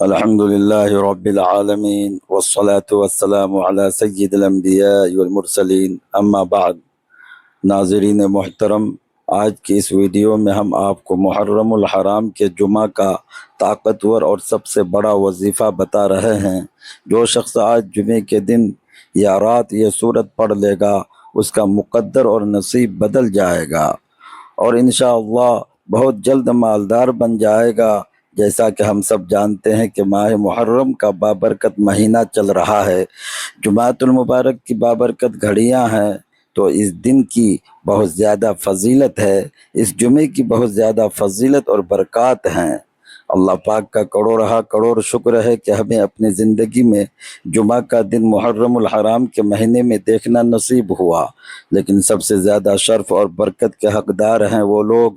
الحمد لله رب العالمين والصلاة والسلام على سید الانبیاء والمرسلین اما بعد۔ ناظرین محترم، آج کی اس ویڈیو میں ہم آپ کو محرم الحرام کے جمعہ کا طاقتور اور سب سے بڑا وظیفہ بتا رہے ہیں۔ جو شخص آج جمعے کے دن یا رات یہ سورت پڑھ لے گا، اس کا مقدر اور نصیب بدل جائے گا اور انشاءاللہ بہت جلد مالدار بن جائے گا۔ جیسا کہ ہم سب جانتے ہیں کہ ماہ محرم کا بابرکت مہینہ چل رہا ہے، جمعۃ المبارک کی بابرکت گھڑیاں ہیں، تو اس دن کی بہت زیادہ فضیلت ہے، اس جمعے کی بہت زیادہ فضیلت اور برکات ہیں۔ اللہ پاک کا کروڑ شکر ہے کہ ہمیں اپنی زندگی میں جمعہ کا دن محرم الحرام کے مہینے میں دیکھنا نصیب ہوا، لیکن سب سے زیادہ شرف اور برکت کے حقدار ہیں وہ لوگ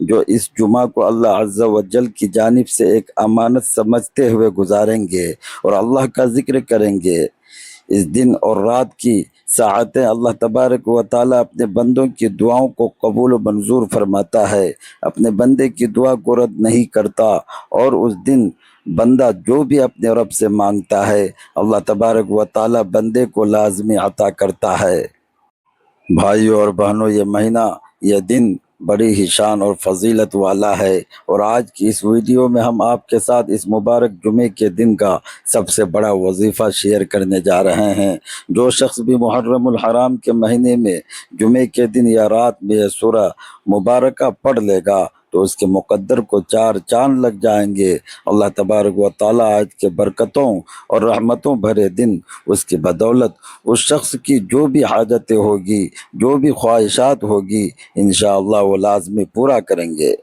جو اس جمعہ کو اللہ عز و جل کی جانب سے ایک امانت سمجھتے ہوئے گزاریں گے اور اللہ کا ذکر کریں گے۔ اس دن اور رات کی ساعتیں اللہ تبارک و تعالیٰ اپنے بندوں کی دعاؤں کو قبول و منظور فرماتا ہے، اپنے بندے کی دعا کو رد نہیں کرتا، اور اس دن بندہ جو بھی اپنے رب سے مانگتا ہے اللہ تبارک و تعالیٰ بندے کو لازمی عطا کرتا ہے۔ بھائیوں اور بہنوں، یہ مہینہ، یہ دن بڑی ہی شان اور فضیلت والا ہے، اور آج کی اس ویڈیو میں ہم آپ کے ساتھ اس مبارک جمعے کے دن کا سب سے بڑا وظیفہ شیئر کرنے جا رہے ہیں۔ جو شخص بھی محرم الحرام کے مہینے میں جمعے کے دن یا رات میں یہ سورہ مبارکہ پڑھ لے گا تو اس کے مقدر کو 4 چاند لگ جائیں گے۔ اللہ تبارک و تعالیٰ آج کے برکتوں اور رحمتوں بھرے دن اس کی بدولت اس شخص کی جو بھی حاجتیں ہوگی، جو بھی خواہشات ہوگی، انشاءاللہ وہ لازمی پورا کریں گے۔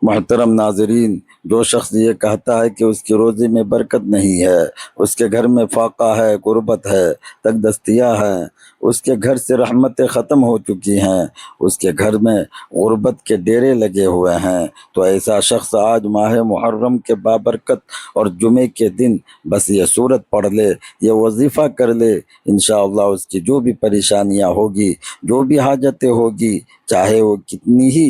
محترم ناظرین، جو شخص یہ کہتا ہے کہ اس کی روزی میں برکت نہیں ہے، اس کے گھر میں فاقہ ہے، غربت ہے، تنگ دستیاں ہیں، اس کے گھر سے رحمتیں ختم ہو چکی ہیں، اس کے گھر میں غربت کے ڈیرے لگے ہوئے ہیں، تو ایسا شخص آج ماہ محرم کے بابرکت اور جمعے کے دن بس یہ سورت پڑھ لے، یہ وظیفہ کر لے، انشاءاللہ اس کی جو بھی پریشانیاں ہوگی، جو بھی حاجتیں ہوگی، چاہے وہ کتنی ہی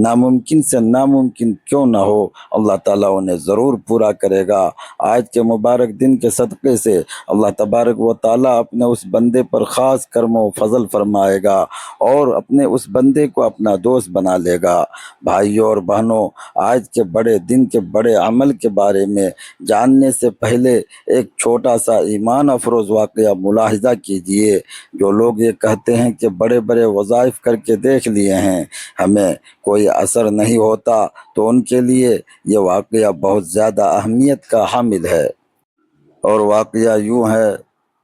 ناممکن سے ناممکن کیوں نہ ہو، اللہ تعالیٰ انہیں ضرور پورا کرے گا۔ آج کے مبارک دن کے صدقے سے اللہ تبارک و تعالیٰ اپنے اس بندے پر خاص کرم و فضل فرمائے گا اور اپنے اس بندے کو اپنا دوست بنا لے گا۔ بھائیوں اور بہنوں، آج کے بڑے دن کے بڑے عمل کے بارے میں جاننے سے پہلے ایک چھوٹا سا ایمان افروز واقعہ ملاحظہ کیجئے۔ جو لوگ یہ کہتے ہیں کہ بڑے بڑے وظائف کر کے دیکھ لیے ہیں، ہمیں کوئی اثر نہیں ہوتا، تو ان کے لیے یہ واقعہ بہت زیادہ اہمیت کا حامل ہے۔ اور واقعہ یوں ہے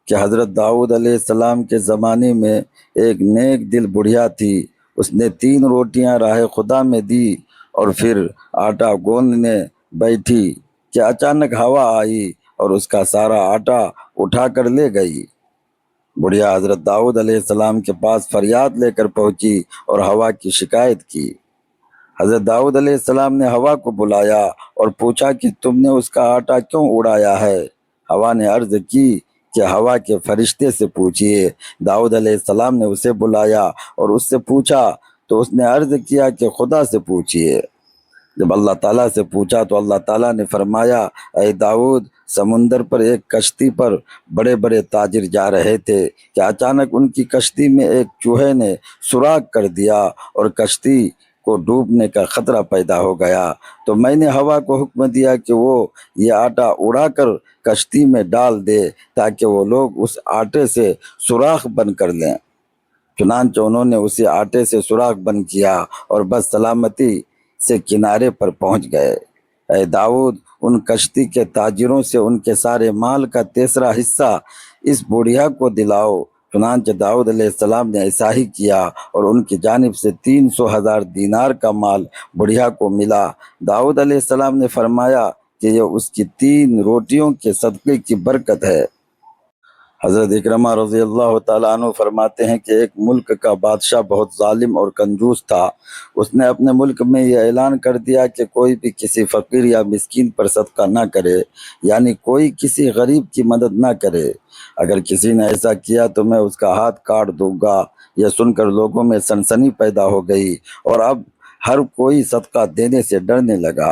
کہ حضرت داؤد علیہ السلام کے زمانے میں ایک نیک دل بڑھیا تھی۔ اس نے 3 روٹیاں راہ خدا میں دی اور پھر آٹا گوندنے بیٹھی کہ اچانک ہوا آئی اور اس کا سارا آٹا اٹھا کر لے گئی۔ بڑھیا حضرت داؤد علیہ السلام کے پاس فریاد لے کر پہنچی اور ہوا کی شکایت کی۔ حضرت داؤد علیہ السلام نے ہوا کو بلایا اور پوچھا کہ تم نے اس کا آٹا کیوں اڑایا ہے؟ ہوا نے عرض کی کہ ہوا کے فرشتے سے پوچھئے۔ داؤد علیہ السلام نے اسے بلایا اور اس سے پوچھا تو اس نے عرض کیا کہ خدا سے پوچھئے۔ جب اللہ تعالیٰ سے پوچھا تو اللہ تعالیٰ نے فرمایا، اے داؤد، سمندر پر ایک کشتی پر بڑے بڑے تاجر جا رہے تھے کہ اچانک ان کی کشتی میں ایک چوہے نے سوراخ کر دیا اور کشتی کو ڈوبنے کا خطرہ پیدا ہو گیا، تو میں نے ہوا کو حکم دیا کہ وہ یہ آٹا اڑا کر کشتی میں ڈال دے تاکہ وہ لوگ اس آٹے سے سوراخ بند کر لیں۔ چنانچہ انہوں نے اسے آٹے سے سوراخ بند کیا اور بس سلامتی سے کنارے پر پہنچ گئے۔ اے داؤد، ان کشتی کے تاجروں سے ان کے سارے مال کا 3 حصہ اس بڑھیا کو دلاؤ۔ چنانچہ داؤد علیہ السلام نے ایسا ہی کیا اور ان کی جانب سے 300,000 دینار کا مال بڑھیا کو ملا۔ داؤد علیہ السلام نے فرمایا کہ یہ اس کی 3 روٹیوں کے صدقے کی برکت ہے۔ حضرت اکرمہ رضی اللہ تعالیٰ عنہ فرماتے ہیں کہ ایک ملک کا بادشاہ بہت ظالم اور کنجوس تھا۔ اس نے اپنے ملک میں یہ اعلان کر دیا کہ کوئی بھی کسی فقیر یا مسکین پر صدقہ نہ کرے، یعنی کوئی کسی غریب کی مدد نہ کرے۔ اگر کسی نے ایسا کیا تو میں اس کا ہاتھ کاٹ دوں گا۔ یہ سن کر لوگوں میں سنسنی پیدا ہو گئی اور اب ہر کوئی صدقہ دینے سے ڈرنے لگا۔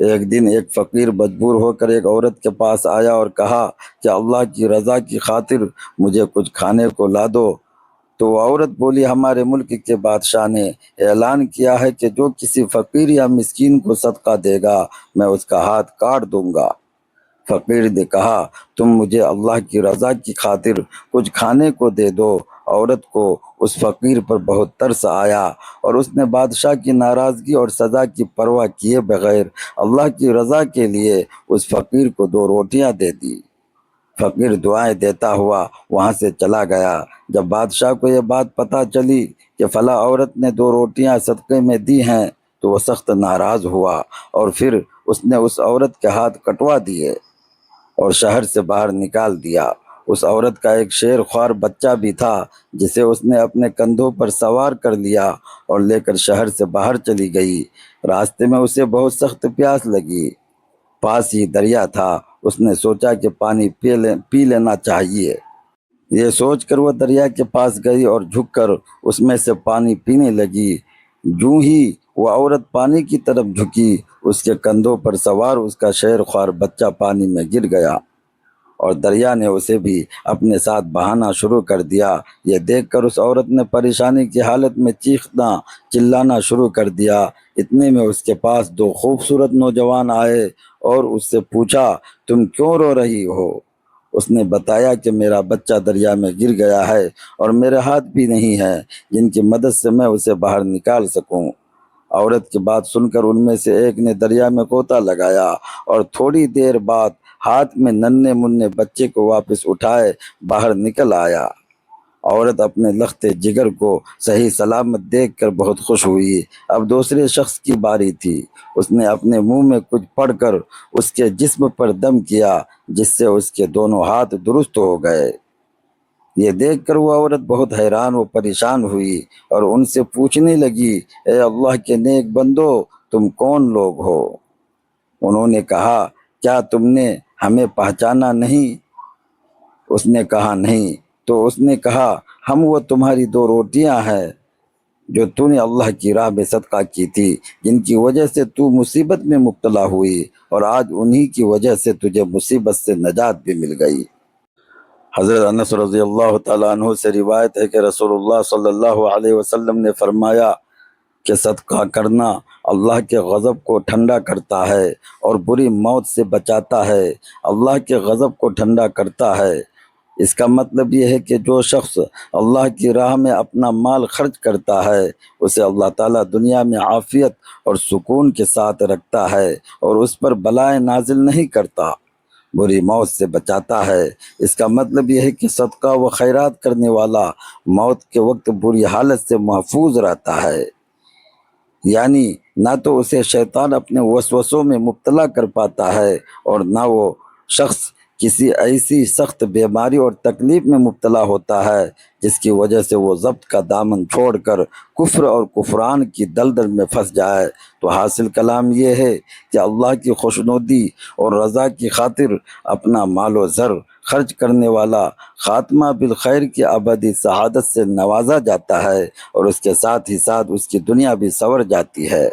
ایک دن ایک فقیر مجبور ہو کر ایک عورت کے پاس آیا اور کہا کہ اللہ کی رضا کی خاطر مجھے کچھ کھانے کو لا دو۔ تو وہ عورت بولی، ہمارے ملک کے بادشاہ نے اعلان کیا ہے کہ جو کسی فقیر یا مسکین کو صدقہ دے گا میں اس کا ہاتھ کاٹ دوں گا۔ فقیر نے کہا، تم مجھے اللہ کی رضا کی خاطر کچھ کھانے کو دے دو۔ عورت کو اس فقیر پر بہت ترس آیا اور اس نے بادشاہ کی ناراضگی اور سزا کی پرواہ کیے بغیر اللہ کی رضا کے لیے اس فقیر کو 2 روٹیاں دے دی۔ فقیر دعائیں دیتا ہوا وہاں سے چلا گیا۔ جب بادشاہ کو یہ بات پتہ چلی کہ فلاں عورت نے 2 روٹیاں صدقے میں دی ہیں تو وہ سخت ناراض ہوا اور پھر اس نے اس عورت کے ہاتھ کٹوا دیے اور شہر سے باہر نکال دیا۔ اس عورت کا ایک شیر خوار بچہ بھی تھا جسے اس نے اپنے کندھوں پر سوار کر لیا اور لے کر شہر سے باہر چلی گئی۔ راستے میں اسے بہت سخت پیاس لگی، پاس ہی دریا تھا۔ اس نے سوچا کہ پانی پی لینا چاہیے۔ یہ سوچ کر وہ دریا کے پاس گئی اور جھک کر اس میں سے پانی پینے لگی۔ جوں ہی وہ عورت پانی کی طرف جھکی، اس کے کندھوں پر سوار اس کا شیر خوار بچہ پانی میں گر گیا اور دریا نے اسے بھی اپنے ساتھ بہانا شروع کر دیا۔ یہ دیکھ کر اس عورت نے پریشانی کی حالت میں چیخنا چلانا شروع کر دیا۔ اتنے میں اس کے پاس 2 خوبصورت نوجوان آئے اور اس سے پوچھا، تم کیوں رو رہی ہو؟ اس نے بتایا کہ میرا بچہ دریا میں گر گیا ہے اور میرے ہاتھ بھی نہیں ہے جن کی مدد سے میں اسے باہر نکال سکوں۔ عورت کی بات سن کر ان میں سے ایک نے دریا میں غوطہ لگایا اور تھوڑی دیر بعد ہاتھ میں ننھے منھے بچے کو واپس اٹھائے باہر نکل آیا۔ عورت اپنے لختے جگر کو صحیح سلامت دیکھ کر بہت خوش ہوئی۔ اب دوسرے شخص کی باری تھی۔ اس نے اپنے منہ میں کچھ پڑھ کر اس کے جسم پر دم کیا جس سے اس کے دونوں ہاتھ درست ہو گئے۔ یہ دیکھ کر وہ عورت بہت حیران و پریشان ہوئی اور ان سے پوچھنے لگی، اے اللہ کے نیک بندو، تم کون لوگ ہو؟ انہوں نے کہا، کیا تم نے ہمیں پہچانا نہیں؟ اس نے کہا، نہیں۔ تو اس نے کہا، ہم وہ تمہاری 2 روٹیاں ہیں جو تو نے اللہ کی راہ میں صدقہ کی تھی، جن کی وجہ سے تو مصیبت میں مبتلا ہوئی اور آج انہی کی وجہ سے تجھے مصیبت سے نجات بھی مل گئی۔ حضرت انس رضی اللہ تعالیٰ عنہ سے روایت ہے کہ رسول اللہ صلی اللہ علیہ وسلم نے فرمایا کہ صدقہ کرنا اللہ کے غضب کو ٹھنڈا کرتا ہے اور بری موت سے بچاتا ہے۔ اللہ کے غضب کو ٹھنڈا کرتا ہے، اس کا مطلب یہ ہے کہ جو شخص اللہ کی راہ میں اپنا مال خرچ کرتا ہے اسے اللہ تعالیٰ دنیا میں عافیت اور سکون کے ساتھ رکھتا ہے اور اس پر بلائیں نازل نہیں کرتا، بری موت سے بچاتا ہے۔ اس کا مطلب یہ ہے کہ صدقہ و خیرات کرنے والا موت کے وقت بری حالت سے محفوظ رہتا ہے، یعنی نہ تو اسے شیطان اپنے وسوسوں میں مبتلا کر پاتا ہے اور نہ وہ شخص کسی ایسی سخت بیماری اور تکلیف میں مبتلا ہوتا ہے جس کی وجہ سے وہ ضبط کا دامن چھوڑ کر کفر اور کفران کی دلدل میں پھنس جائے۔ تو حاصل کلام یہ ہے کہ اللہ کی خوشنودی اور رضا کی خاطر اپنا مال و زر خرچ کرنے والا خاتمہ بالخیر کی ابدی سعادت سے نوازا جاتا ہے اور اس کے ساتھ ہی ساتھ اس کی دنیا بھی سنور جاتی ہے۔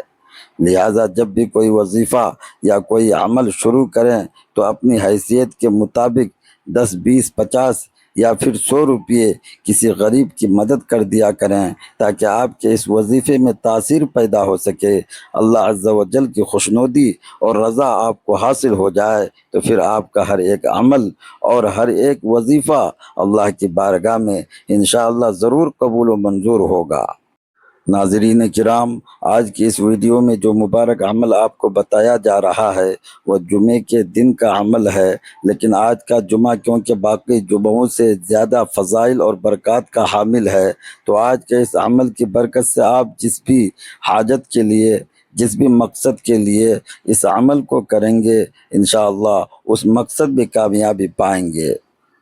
لہٰذا جب بھی کوئی وظیفہ یا کوئی عمل شروع کریں تو اپنی حیثیت کے مطابق 10، 20، 50 یا پھر 100 روپئے کسی غریب کی مدد کر دیا کریں تاکہ آپ کے اس وظیفے میں تاثیر پیدا ہو سکے، اللہ عز و جل کی خوشنودی اور رضا آپ کو حاصل ہو جائے تو پھر آپ کا ہر ایک عمل اور ہر ایک وظیفہ اللہ کی بارگاہ میں انشاءاللہ ضرور قبول و منظور ہوگا۔ ناظرین کرام، آج کی اس ویڈیو میں جو مبارک عمل آپ کو بتایا جا رہا ہے وہ جمعے کے دن کا عمل ہے، لیکن آج کا جمعہ کیونکہ باقی جمعوں سے زیادہ فضائل اور برکات کا حامل ہے تو آج کے اس عمل کی برکت سے آپ جس بھی حاجت کے لیے، جس بھی مقصد کے لیے اس عمل کو کریں گے انشاءاللہ اس مقصد میں کامیابی پائیں گے۔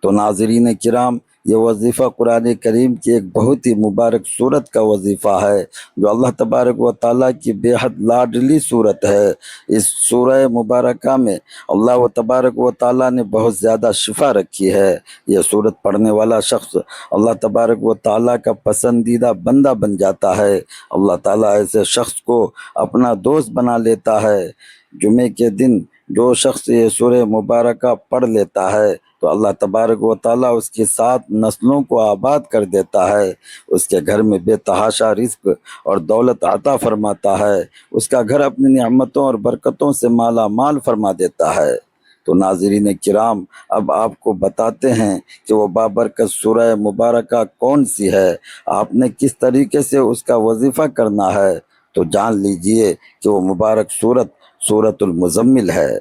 تو ناظرین کرام، یہ وظیفہ قرآن کریم کی ایک بہت ہی مبارک صورت کا وظیفہ ہے جو اللہ تبارک و تعالیٰ کی بے حد لاڈلی صورت ہے۔ اس سورہ مبارکہ میں اللہ تبارک و تعالیٰ نے بہت زیادہ شفا رکھی ہے۔ یہ صورت پڑھنے والا شخص اللہ تبارک و تعالیٰ کا پسندیدہ بندہ بن جاتا ہے۔ اللہ تعالیٰ ایسے شخص کو اپنا دوست بنا لیتا ہے۔ جمعے کے دن جو شخص یہ سورہ مبارکہ پڑھ لیتا ہے تو اللہ تبارک و تعالیٰ اس کی 7 نسلوں کو آباد کر دیتا ہے، اس کے گھر میں بے تحاشا رزق اور دولت عطا فرماتا ہے، اس کا گھر اپنی نعمتوں اور برکتوں سے مالا مال فرما دیتا ہے۔ تو ناظرین کرام، اب آپ کو بتاتے ہیں کہ وہ بابرکت سورہ مبارکہ کون سی ہے، آپ نے کس طریقے سے اس کا وظیفہ کرنا ہے۔ تو جان لیجئے کہ وہ مبارک سورۃ المزمل ہے،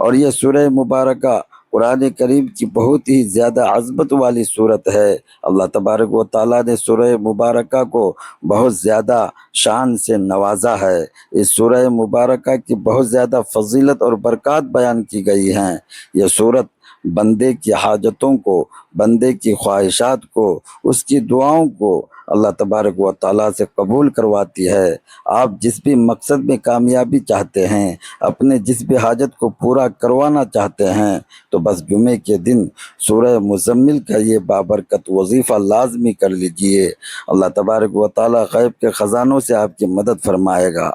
اور یہ سورہ مبارکہ قرآن کریم کی بہت ہی زیادہ عظمت والی صورت ہے۔ اللہ تبارک و تعالیٰ نے سورہ مبارکہ کو بہت زیادہ شان سے نوازا ہے۔ اس سورہ مبارکہ کی بہت زیادہ فضیلت اور برکات بیان کی گئی ہیں۔ یہ سورت بندے کی حاجتوں کو، بندے کی خواہشات کو، اس کی دعاؤں کو اللہ تبارک و تعالیٰ سے قبول کرواتی ہے۔ آپ جس بھی مقصد میں کامیابی چاہتے ہیں، اپنے جس بھی حاجت کو پورا کروانا چاہتے ہیں، تو بس جمعے کے دن سورہ مزمل کا یہ بابرکت وظیفہ لازمی کر لیجئے۔ اللہ تبارک و تعالیٰ غیب کے خزانوں سے آپ کی مدد فرمائے گا۔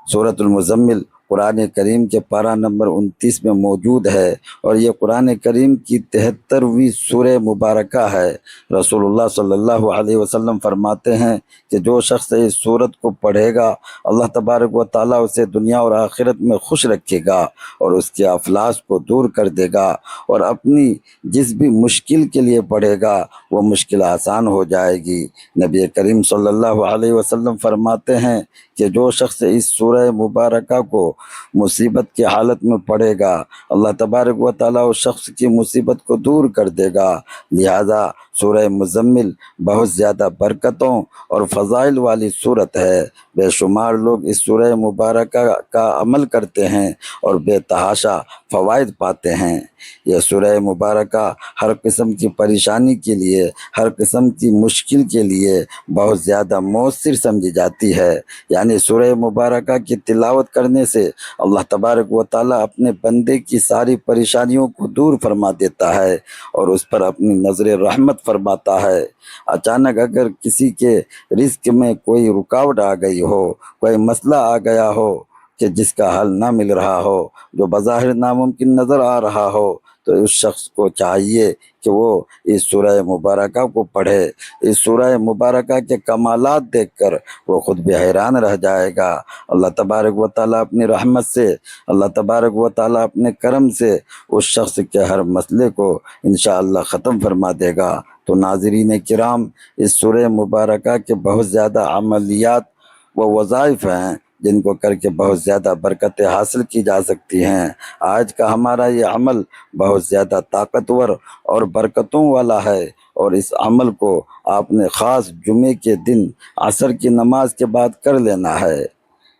سورۃ المزمل قرآن کریم کے پارہ نمبر 29 میں موجود ہے، اور یہ قرآن کریم کی 73ویں سورہ مبارکہ ہے۔ رسول اللہ صلی اللہ علیہ وسلم فرماتے ہیں کہ جو شخص اس سورت کو پڑھے گا، اللہ تبارک و تعالیٰ اسے دنیا اور آخرت میں خوش رکھے گا، اور اس کے افلاس کو دور کر دے گا، اور اپنی جس بھی مشکل کے لیے پڑھے گا وہ مشکل آسان ہو جائے گی۔ نبی کریم صلی اللہ علیہ وسلم فرماتے ہیں کہ جو شخص اس سورہ مبارکہ کو مصیبت کی حالت میں پڑھے گا، اللہ تبارک و تعالیٰ اس شخص کی مصیبت کو دور کر دے گا۔ لہذا سورہ مزمل بہت زیادہ برکتوں اور فضائل والی صورت ہے۔ بے شمار لوگ اس سورہ مبارکہ کا عمل کرتے ہیں اور بے تحاشا فوائد پاتے ہیں۔ یہ سورہ مبارکہ ہر قسم کی پریشانی کے لیے، ہر قسم کی مشکل کے لیے بہت زیادہ مؤثر سمجھی جاتی ہے۔ یعنی سورہ مبارکہ کی تلاوت کرنے سے اللہ تبارک و تعالیٰ اپنے بندے کی ساری پریشانیوں کو دور فرما دیتا ہے، اور اس پر اپنی نظر رحمت فرماتا ہے۔ اچانک اگر کسی کے رزق میں کوئی رکاوٹ آ گئی ہو، کوئی مسئلہ آ گیا ہو کہ جس کا حل نہ مل رہا ہو، جو بظاہر ناممکن نظر آ رہا ہو، تو اس شخص کو چاہیے کہ وہ اس سورہ مبارکہ کو پڑھے۔ اس سورہ مبارکہ کے کمالات دیکھ کر وہ خود بھی حیران رہ جائے گا۔ اللہ تبارک و تعالیٰ اپنی رحمت سے، اللہ تبارک و تعالیٰ اپنے کرم سے اس شخص کے ہر مسئلے کو انشاءاللہ ختم فرما دے گا۔ تو ناظرین کرام، اس سورہ مبارکہ کے بہت زیادہ عملیات و وظائف ہیں جن کو کر کے بہت زیادہ برکتیں حاصل کی جا سکتی ہیں۔ آج کا ہمارا یہ عمل بہت زیادہ طاقتور اور برکتوں والا ہے، اور اس عمل کو آپ نے خاص جمعے کے دن عصر کی نماز کے بعد کر لینا ہے۔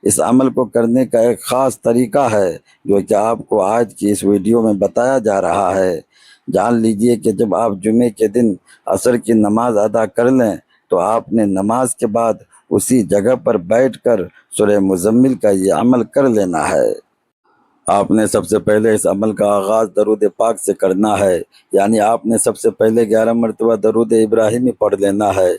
اس عمل کو کرنے کا ایک خاص طریقہ ہے جو کہ آپ کو آج کی اس ویڈیو میں بتایا جا رہا ہے۔ جان لیجئے کہ جب آپ جمعے کے دن عصر کی نماز ادا کر لیں تو آپ نے نماز کے بعد اسی جگہ پر بیٹھ کر سورہ مزمل کا یہ عمل کر لینا ہے۔ آپ نے سب سے پہلے اس عمل کا آغاز درود پاک سے کرنا ہے، یعنی آپ نے سب سے پہلے 11 مرتبہ درود ابراہیمی پڑھ لینا ہے،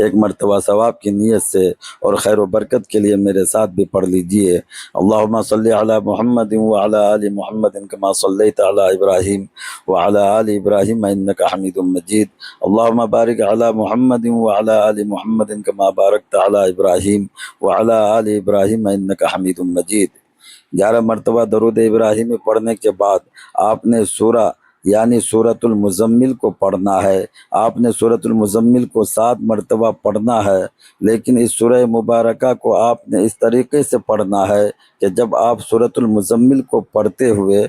1 مرتبہ ثواب کی نیت سے، اور خیر و برکت کے لیے میرے ساتھ بھی پڑھ لیجئے۔ اللہم صلی علی محمد وعلی آل محمد کما صلیت علی ابراہیم وعلی آل ابراہیم انک حمید مجید۔ اللہم بارک علی محمد وعلی آل محمد کما بارکت علی ابراہیم وعلی آل ابراہیم انک حمید مجید۔ 11 مرتبہ درود ابراہیمی پڑھنے کے بعد آپ نے سورہ یعنی سورۃ المزمل کو پڑھنا ہے۔ آپ نے سورۃ المزمل کو 7 مرتبہ پڑھنا ہے، لیکن اس سورہ مبارکہ کو آپ نے اس طریقے سے پڑھنا ہے کہ جب آپ سورۃ المزمل کو پڑھتے ہوئے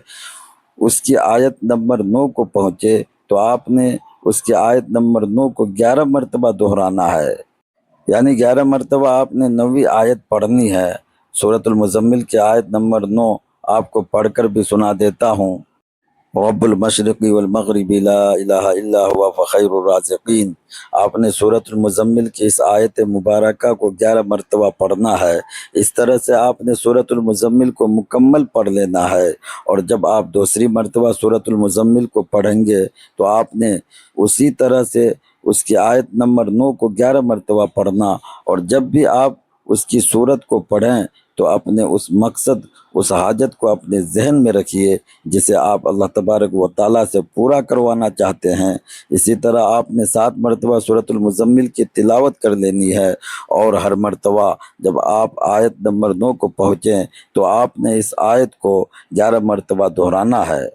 اس کی آیت نمبر 9 کو پہنچے تو آپ نے اس کی آیت نمبر 9 کو 11 مرتبہ دہرانا ہے، یعنی 11 مرتبہ آپ نے 9ویں آیت پڑھنی ہے۔ سورۃ المزمل کی آیت نمبر 9 آپ کو پڑھ کر بھی سنا دیتا ہوں۔ رب المشرق والمغرب لا الہ الا ہوا فخیر الرازقین۔ آپ نے سورۃ المزمل کی اس آیت مبارکہ کو 11 مرتبہ پڑھنا ہے۔ اس طرح سے آپ نے سورۃ المزمل کو مکمل پڑھ لینا ہے، اور جب آپ دوسری مرتبہ سورۃ المزمل کو پڑھیں گے تو آپ نے اسی طرح سے اس کی آیت نمبر 9 کو 11 مرتبہ پڑھنا، اور جب بھی آپ اس کی صورت کو پڑھیں تو اپنے اس مقصد، اس حاجت کو اپنے ذہن میں رکھیے جسے آپ اللہ تبارک و تعالیٰ سے پورا کروانا چاہتے ہیں۔ اسی طرح آپ نے 7 مرتبہ سورۃ المزمل کی تلاوت کر لینی ہے، اور ہر مرتبہ جب آپ آیت نمبر 9 کو پہنچیں تو آپ نے اس آیت کو 11 مرتبہ دہرانا ہے۔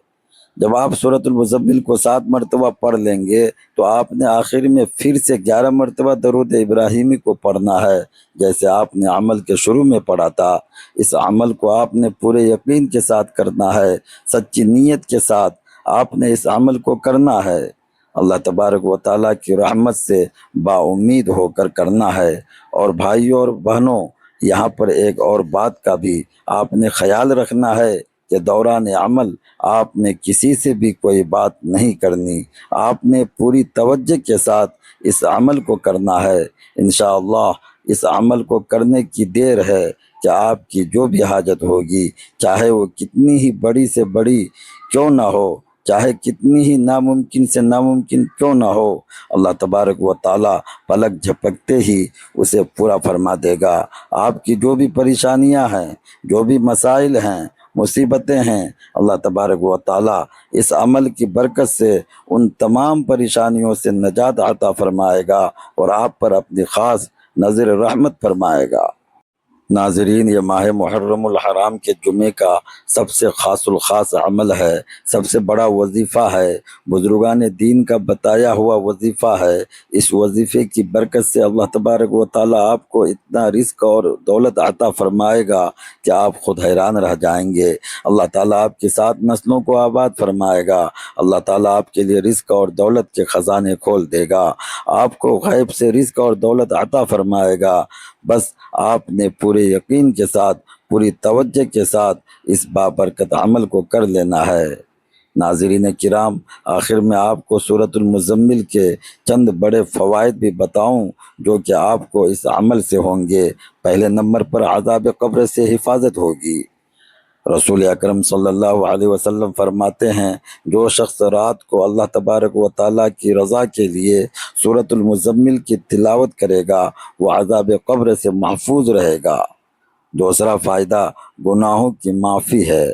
جب آپ سورۃ المزمل کو 7 مرتبہ پڑھ لیں گے تو آپ نے آخر میں پھر سے 11 مرتبہ درود ابراہیمی کو پڑھنا ہے، جیسے آپ نے عمل کے شروع میں پڑھا تھا۔ اس عمل کو آپ نے پورے یقین کے ساتھ کرنا ہے، سچی نیت کے ساتھ آپ نے اس عمل کو کرنا ہے، اللہ تبارک و تعالیٰ کی رحمت سے با امید ہو کر کرنا ہے۔ اور بھائیوں اور بہنوں، یہاں پر ایک اور بات کا بھی آپ نے خیال رکھنا ہے کہ دوران عمل آپ نے کسی سے بھی کوئی بات نہیں کرنی، آپ نے پوری توجہ کے ساتھ اس عمل کو کرنا ہے۔ انشاءاللہ اس عمل کو کرنے کی دیر ہے کہ آپ کی جو بھی حاجت ہوگی، چاہے وہ کتنی ہی بڑی سے بڑی کیوں نہ ہو، چاہے کتنی ہی ناممکن سے ناممکن کیوں نہ ہو، اللہ تبارک و تعالیٰ پلک جھپکتے ہی اسے پورا فرما دے گا۔ آپ کی جو بھی پریشانیاں ہیں، جو بھی مسائل ہیں، مصیبتیں ہیں، اللہ تبارک و تعالیٰ اس عمل کی برکت سے ان تمام پریشانیوں سے نجات عطا فرمائے گا اور آپ پر اپنی خاص نظر رحمت فرمائے گا۔ ناظرین، یہ ماہ محرم الحرام کے جمعے کا سب سے خاص الخاص عمل ہے، سب سے بڑا وظیفہ ہے، بزرگان دین کا بتایا ہوا وظیفہ ہے۔ اس وظیفے کی برکت سے اللہ تبارک و تعالیٰ آپ کو اتنا رزق اور دولت عطا فرمائے گا کہ آپ خود حیران رہ جائیں گے۔ اللہ تعالیٰ آپ کی 7 نسلوں کو آباد فرمائے گا، اللہ تعالیٰ آپ کے لیے رزق اور دولت کے خزانے کھول دے گا، آپ کو غیب سے رزق اور دولت عطا فرمائے گا۔ بس آپ نے پورے یقین کے ساتھ، پوری توجہ کے ساتھ اس بابرکت عمل کو کر لینا ہے۔ ناظرین کرام، آخر میں آپ کو سورۃ المزمل کے چند بڑے فوائد بھی بتاؤں جو کہ آپ کو اس عمل سے ہوں گے۔ پہلے نمبر پر عذاب قبر سے حفاظت ہوگی۔ رسول اکرم صلی اللہ علیہ وسلم فرماتے ہیں، جو شخص رات کو اللہ تبارک و تعالیٰ کی رضا کے لیے سورۃ المزمل کی تلاوت کرے گا، وہ عذاب قبر سے محفوظ رہے گا۔ دوسرا فائدہ گناہوں کی معافی ہے۔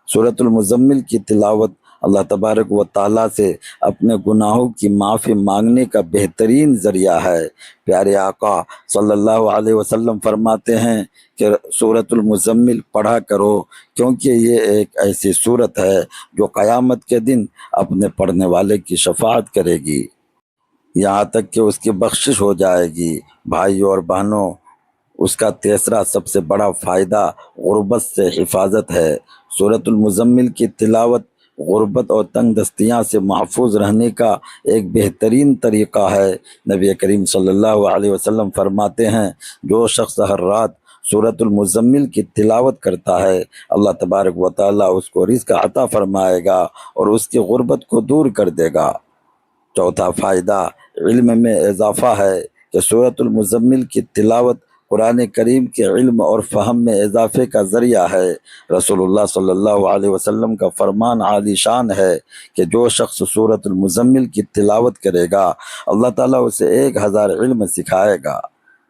سورۃ المزمل کی تلاوت اللہ تبارک و تعالیٰ سے اپنے گناہوں کی معافی مانگنے کا بہترین ذریعہ ہے۔ پیارے آقا صلی اللہ علیہ وسلم فرماتے ہیں کہ سورۃ المزمل پڑھا کرو، کیونکہ یہ ایک ایسی سورت ہے جو قیامت کے دن اپنے پڑھنے والے کی شفاعت کرے گی، یہاں تک کہ اس کی بخشش ہو جائے گی۔ بھائیوں اور بہنوں، اس کا تیسرا سب سے بڑا فائدہ غربت سے حفاظت ہے۔ سورۃ المزمل کی تلاوت غربت اور تنگ دستیاں سے محفوظ رہنے کا ایک بہترین طریقہ ہے۔ نبی کریم صلی اللہ علیہ وسلم فرماتے ہیں، جو شخص ہر رات سورۃ المزمل کی تلاوت کرتا ہے، اللہ تبارک و تعالیٰ اس کو رزق عطا فرمائے گا اور اس کی غربت کو دور کر دے گا۔ چوتھا فائدہ علم میں اضافہ ہے کہ سورۃ المزمل کی تلاوت قرآن کریم کے علم اور فہم میں اضافے کا ذریعہ ہے۔ رسول اللہ صلی اللہ علیہ وسلم کا فرمان عالی شان ہے کہ جو شخص سورۃ المزمل کی تلاوت کرے گا، اللہ تعالیٰ اسے 1000 علم سکھائے گا۔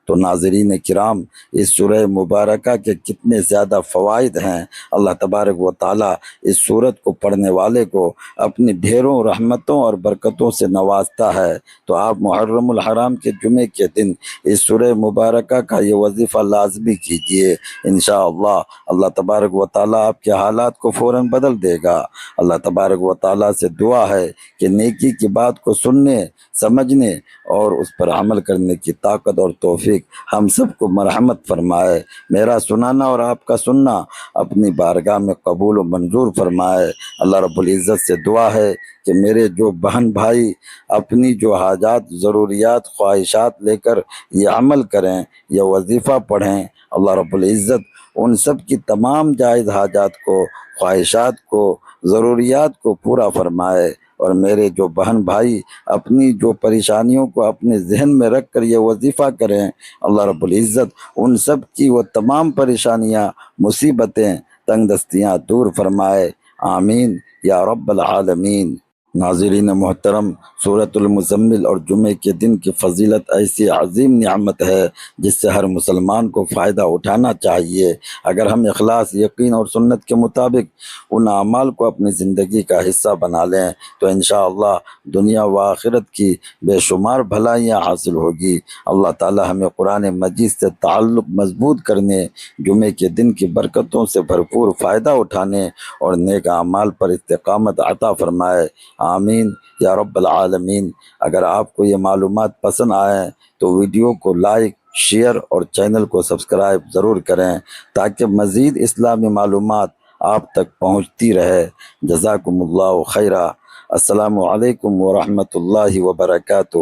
تو ناظرین کرام، اس سورہ مبارکہ کے کتنے زیادہ فوائد ہیں۔ اللہ تبارک و تعالیٰ اس سورت کو پڑھنے والے کو اپنی ڈھیروں رحمتوں اور برکتوں سے نوازتا ہے۔ تو آپ محرم الحرام کے جمعے کے دن اس سورہ مبارکہ کا یہ وظیفہ لازمی کیجیے۔ انشاءاللہ اللہ تبارک و تعالیٰ آپ کے حالات کو فوراً بدل دے گا۔ اللہ تبارک و تعالیٰ سے دعا ہے کہ نیکی کی بات کو سننے، سمجھنے اور اس پر عمل کرنے کی طاقت اور توفیق ہم سب کو مرحمت فرمائے۔ میرا سنانا اور آپ کا سننا اپنی بارگاہ میں قبول و منظور فرمائے۔ اللہ رب العزت سے دعا ہے کہ میرے جو بہن بھائی اپنی جو حاجات، ضروریات، خواہشات لے کر یہ عمل کریں، یہ وظیفہ پڑھیں، اللہ رب العزت ان سب کی تمام جائز حاجات کو، خواہشات کو، ضروریات کو پورا فرمائے۔ اور میرے جو بہن بھائی اپنی جو پریشانیوں کو اپنے ذہن میں رکھ کر یہ وظیفہ کریں، اللہ رب العزت ان سب کی وہ تمام پریشانیاں، مصیبتیں، تنگ دستیاں دور فرمائے۔ آمین یا رب العالمین۔ ناظرین محترم، سورۃ المزمل اور جمعے کے دن کی فضیلت ایسی عظیم نعمت ہے جس سے ہر مسلمان کو فائدہ اٹھانا چاہیے۔ اگر ہم اخلاص، یقین اور سنت کے مطابق ان اعمال کو اپنی زندگی کا حصہ بنا لیں تو انشاءاللہ دنیا و آخرت کی بے شمار بھلائیاں حاصل ہوگی۔ اللہ تعالی ہمیں قرآن مجید سے تعلق مضبوط کرنے، جمعے کے دن کی برکتوں سے بھرپور فائدہ اٹھانے اور نیک اعمال پر استقامت عطا فرمائے، آمین یا رب العالمین۔ اگر آپ کو یہ معلومات پسند آئیں تو ویڈیو کو لائک، شیئر اور چینل کو سبسکرائب ضرور کریں تاکہ مزید اسلامی معلومات آپ تک پہنچتی رہے۔ جزاکم اللہ خیرہ۔ السلام علیکم ورحمۃ اللہ وبرکاتہ۔